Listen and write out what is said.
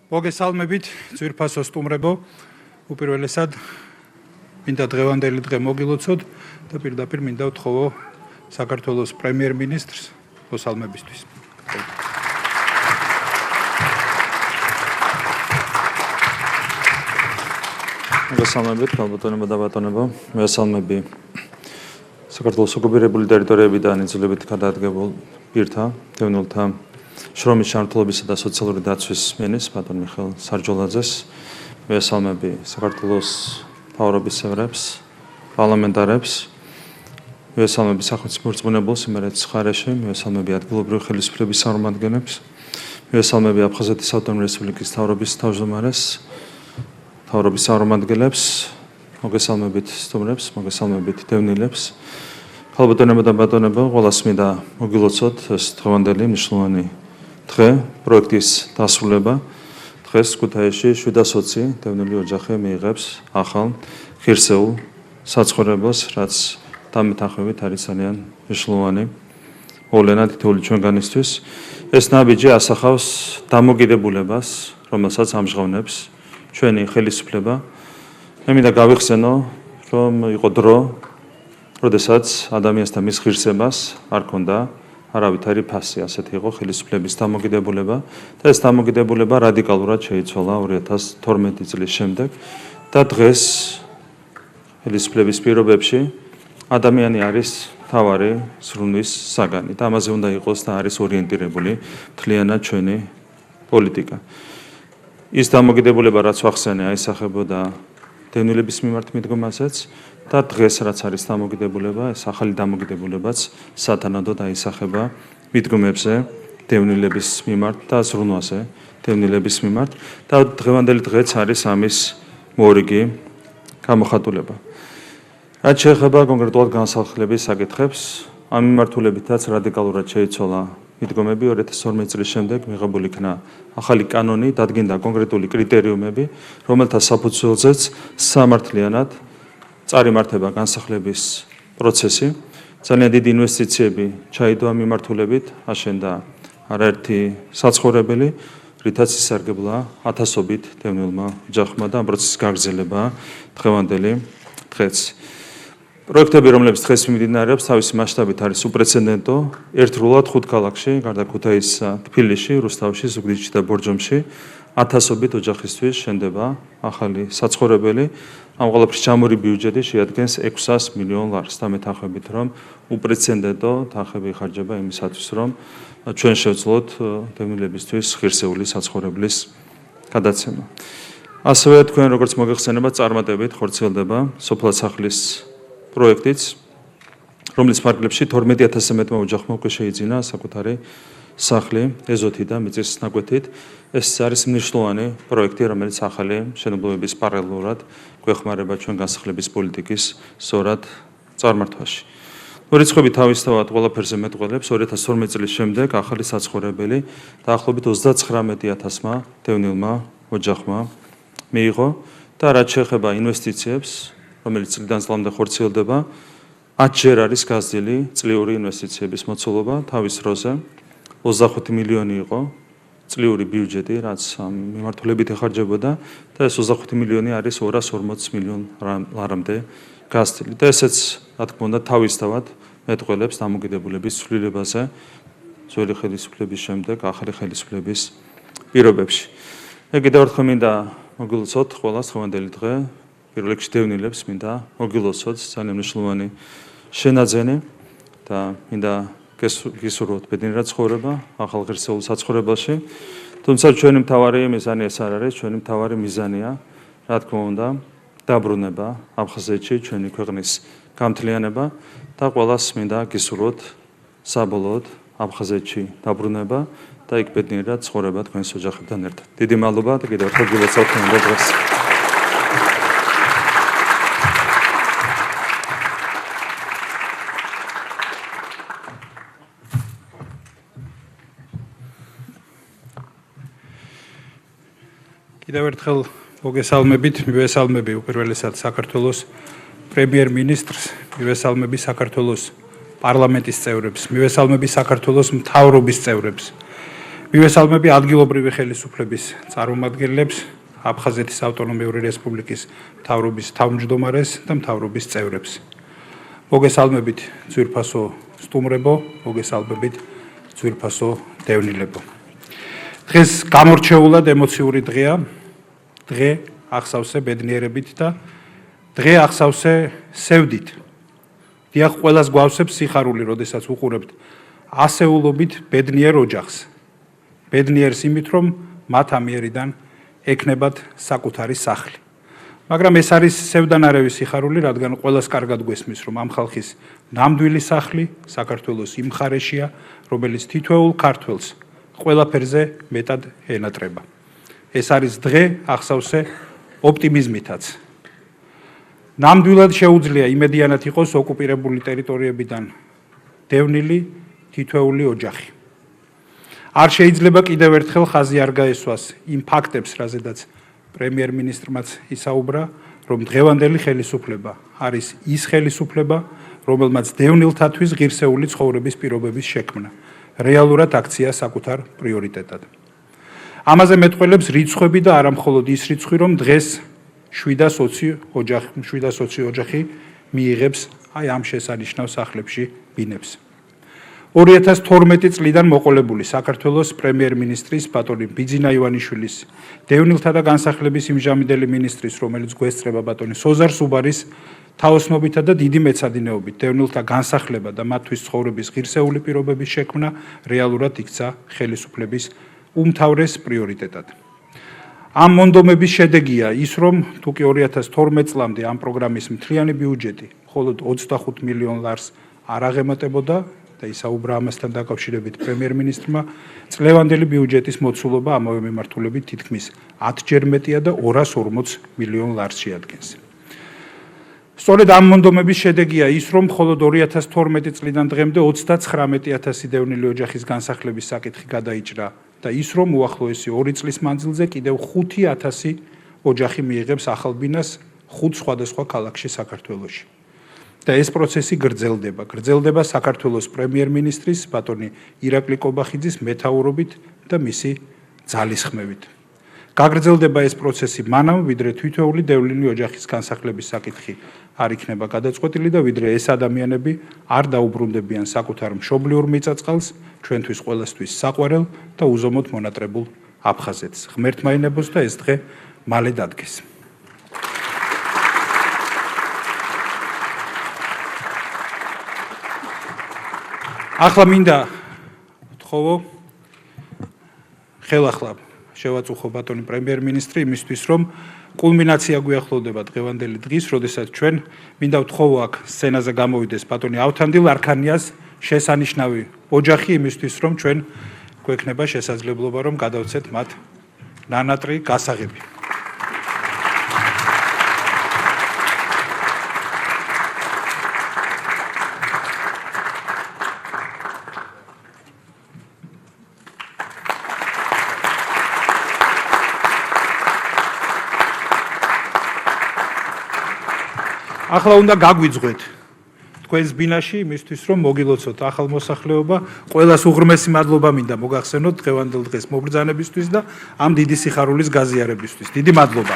მოგესალმებით, ძვირფასო სტუმრებო, უპირველესად მინდა დღევანდელი დღე მოგილოცოთ და პირდაპირ მინდა ვთხოვო საქართველოს პრემიერ-მინისტრს მოსალმებისთვის. მოგესალმებით, ქალბატონებო და ბატონებო, მოგესალმები საქართველოს ოკუპირებული ტერიტორიებიდან იძულებით გადაადგებულ პირთა, დევნილთა შრომის ჩართულობისა და სოციალური დაცვის მინისტრს ბატონ მიხეილ სარჯოლაძეს, მოგესალმები საქართველოს მთავრობის წევრებს, პარლამენტარებს, მოგესალმები სახელმწიფო რწმუნებულს იმერეთის მხარეში, მოგესალმები ადგილობრივი ხელისუფლების წარმომადგენლებს, მოგესალმები აფხაზეთის ავტონომიური რესპუბლიკის მთავრობის თავმჯდომარეს, მთავრობის წარმომადგენლებს, მოგესალმებით სტუმრებს, მოგესალმებით დევნილებს. ქალბატონებო და ბატონებო, ყველას მინდა მოგილოცოთ ეს დღევანდელი მნიშვნელოვანი დღე, პროექტის დასრულება. დღეს ქუთაისში 720 დევნილი ოჯახი მიიღებს ახალ ღირსეულ საცხოვრებელს, რაც დამეთანხმებით არის ძალიან მნიშვნელოვანი მოვლენა თითოეული ჩვენგანისთვის. ეს ნაბიჯი ასახავს დამოკიდებულებას, რომელსაც ამჟღავნებს ჩვენი ხელისუფლება. მე მინდა გავიხსენო, რომ იყო დრო, როდესაც ადამიანს და მის ღირსებას არ ქონდა არავითარი ფასი, ასეთი იყო ხელისუფლების დამოკიდებულება და ეს დამოკიდებულება რადიკალურად შეიცვალა 2012 წლის შემდეგ და დღეს ხელისუფლების პირობებში ადამიანი არის მთავარი ზრუნვის საგანი და ამაზე უნდა იყოს და არის ორიენტირებული მთლიანად ჩვენი პოლიტიკა. ის დამოკიდებულება, რაც ვახსენე, აისახებოდა დევნილების მიმართ მიდგომასაც და დღეს რაც არის დამოკიდებულება, ეს ახალი დამოკიდებულებაც სათანადოდ აისახება მიდგომებზე დევნილების მიმართ და ზრუნვაზე დევნილების მიმართ და დღევანდელი დღეც არის ამის მორიგი გამოხატულება. რაც შეეხება კონკრეტულად განსახლების საკითხებს, ამ მიმართულებითაც რადიკალურად შეიცვალა მიდგომები 2012 წლის შემდეგ მიღებული იქნა ახალი კანონი, დადგინდა კონკრეტული კრიტერიუმები, რომელთა საფუძველზეც სამართლიანად წარიმართება განსახლების პროცესი. ძალიან დიდი ინვესტიციები ჩაიდო ამ მიმართულებით, აშენდა არაერთი საცხოვრებელი, რითაც ისარგებლა ათასობით დევნილმა ოჯახმა და ამ პროცესის გაგრძელება დღევანდელი დღეც. პროექტები, რომლებიც დღეს მიმდინარეობს, თავისი მასშტაბით არის უპრეცედენტო. ერთდროულად 5 ქალაქში, გარდა ქუთაისისა, თბილისში, რუსთავში, ზუგდიდში და ბორჯომში ათასობით ოჯახისთვის შენდება ახალი საცხოვრებელი. ამ ყველაფრის ჩამორი ბიუჯეტი შეადგენს 600 მილიონ ლარს და მეთანხმებით, რომ უპრეცედენტო თანხები იხარჯება იმისათვის, რომ ჩვენ შევძლოთ დევნილებისთვის ღირსეული საცხოვრებლის გადაცემა. ასევე თქვენ როგორც მოგეხსენება, წარმატებით ხორციელდება სოფლად-სახლის პროექტიც, რომლის ფარგლებში 12000-ზე მეტმა ოჯახმა უკვე შეიძინა საკუთარი სახლი ეზოთი და მიწის ნაკვეთით. ეს არის მნიშვნელოვანი პროექტი, რომელიც ახალი მშენებლობების პარალელურად გვეხმარება ჩვენ განსახლების პოლიტიკის სწორად წარმართვაში. რიცხვები თავისთავად ყველაფერზე მეტყველებს. 2012 წლის შემდეგ ახალი საცხოვრებელი დაახლოებით 39000-მა დევნილმა ოჯახმა მიიღო და რაც შეეხება ინვესტიციებს, რომელიც წლიდან წლამდე ხორციელდება, 10 ჯერ არის გაზრდილი წლიური ინვესტიციების მოცულობა თავის დროზე. 25 მილიონი იყო წლიური ბიუჯეტი, რაც ამ მიმართულებით ეხარჯებოდა და ეს 25 მილიონი არის 240 მილიონ ლარამდე გაზრდილი. და ესეც, რა თქმა უნდა, თავისთავად მეტყველებს დამოკიდებულების ცვლილებაზე ძველი ხელისუფლების შემდეგ ახალი ხელისუფლების პირობებში. მე კიდევ ერთხელ მინდა მოგილოცოთ ყველას დღევანდელი დღე. პირველ რიგში დევნილებს მინდა მოგილოცოთ ძალიან მნიშვნელოვანი შენაძენი და მინდა გისურვოთ ბედნიერად ცხოვრება ახალ ღირსეულ საცხოვრებელში. თუმცა ჩვენი მთავარი მიზანი ეს არ არის, ჩვენი მთავარი მიზანია, რა თქმა უნდა, დაბრუნება აფხაზეთში, ჩვენი ქვეყნის გამთლიანება და ყველას მინდა გისურვოთ საბოლოოდ აფხაზეთში დაბრუნება და იქ ბედნიერად ცხოვრება თქვენს ოჯახებთან ერთად. დიდი მადლობა და კიდევ ერთხელ გილოცავთ თქვენდა დღეს. კიდევ ერთხელ მოგესალმებით, მივესალმები უპირველესად საქართველოს პრემიერ-მინისტრს, მივესალმები საქართველოს პარლამენტის წევრებს, მივესალმები საქართველოს მთავრობის წევრებს, მივესალმები ადგილობრივი ხელისუფლების წარმომადგენლებს, აფხაზეთის ავტონომიური რესპუბლიკის მთავრობის თავმჯდომარეს და მთავრობის წევრებს. მოგესალმებით ძვირფასო სტუმრებო, მოგესალმებით ძვირფასო დევნილებო. დღეს გამორჩეულად ემოციური დღეა. დღე ახსავსე ბედნიერებით და დღე ახსავსე სევდით. დიახ, ყველას გვავსებს სიხარული, როდესაც უყურებთ ასეულობით ბედნიერ ოჯახს. ბედნიერს იმით, რომ მათ ამიერიდან ექნებათ საკუთარი სახლი. მაგრამ ეს არის სევდანარევი სიხარული, რადგან ყველას კარგად გვესმის, რომ ამ ხალხის ნამდვილი სახლი საქართველოს იმ მხარეშია, რომელიც თითოეულ ქართველს ყველაფერზე მეტად ენატრება. ეს არის დღე ახსავსე ოპტიმიზმითაც. ნამდვილად შეუძლია იმედიანად იყოს ოკუპირებული ტერიტორიებიდან დევნილი თითოეული ოჯახი. არ შეიძლება კიდევ ერთხელ ხაზი არ გაესვას იმ ფაქტებს, რაზედაც პრემიერ-მინისტრმაც ისაუბრა, რომ დღევანდელი ხელისუფლება არის ის ხელისუფლება, რომელმაც დევნილთათვის ღირსეული ცხოვრების პირობების შექმნა რეალურად აქცია საკუთარ პრიორიტეტად. ამაზე მეტყველებს რიცხვები და არა მხოლოდ ის რიცხვი, რომ დღეს 720 ოჯახი მიიღებს აი ამ შესანიშნავ სახლებში ბინებს. 2012 წლიდან მოყოლებული საქართველოს პრემიერ-მინისტრის ბატონი ბიძინა ივანიშვილის, დევნილთა და განსახლების იმჟამინდელი მინისტრის, რომელიც გვესწრება ბატონი სოზარ სუბარის თაოსნობითა და დიდი მეცადინეობით დევნილთა განსახლება და მათთვის ცხოვრების ღირსეული პირობების შექმნა რეალურად იქცა ხელისუფლების უმთავრეს პრიორიტეტად. ამ მონდომების შედეგია ის, რომ თუკი 2012 წლამდე ამ პროგრამის მთლიანი ბიუჯეტი მხოლოდ 25 მილიონ ლარს არ აღემატებოდა და ისაუბრა ამასთან დაკავშირებით პრემიერ-მინისტრმა, წლევანდელი ბიუჯეტის მოცულობა ამავე მიმართულებით თითქმის 10-ჯერ მეტია და 240 მილიონ ლარს შეადგენს. სწორედ ამ მონდომების შედეგია ის, რომ მხოლოდ 2012 წლიდან დღემდე 39,000 დევნილი ოჯახის განსახლების საკითხი გადაიჭრა და ის, რომ უახლოესი 2 წლის მანძილზე კიდევ 5,000 ოჯახი მიიღებს ახალ ბინას 5 სხვადასხვა ქალაქში საქართველოში. და ეს პროცესი გრძელდება. გრძელდება საქართველოს პრემიერ-მინისტრის ბატონი ირაკლი კობახიძის მეთაურობით და მისი ძალისხმევით. გაგრძელდება ეს პროცესი მანამ, ვიდრე თითოეული დევნილი ოჯახის განსახლების საკითხი არ იქნება გადაწყვეტილი და ვიდრე ეს ადამიანები არ დაუბრუნდებიან საკუთარ მშობლიურ მიწა-წყალს, ჩვენთვის ყველასთვის საყვარელ და უზომოდ მონატრებულ აფხაზეთს. ღმერთმა ენებოს და ეს დღე მალე დადგეს. ახლა მინდა ვთხოვო ხელახლა შევაწუხო ბატონი პრემიერ-მინისტრი იმისთვის, რომ კულმინაცია გვიახლოვდება დღევანდელი დღის, როდესაც ჩვენ მინდა ვთხოვო აქ სცენაზე გამოვიდეს ბატონი ავთანდილ არქანიას შესანიშნავი ოჯახი იმისთვის, რომ ჩვენ გვექნება შესაძლებლობა, რომ გადავცეთ მათ ნანატრი გასაღები. ახლა უნდა გაგვიძღვეთ თქვენს ბინაში იმისთვის, რომ მოგილოცოთ ახალ მოსახლეობა. ყველას უღრმესი მადლობა მინდა მოგახსენოთ დღევანდელ დღეს მობრძანებისთვის და ამ დიდი სიხარულის გაზიარებისთვის. დიდი მადლობა.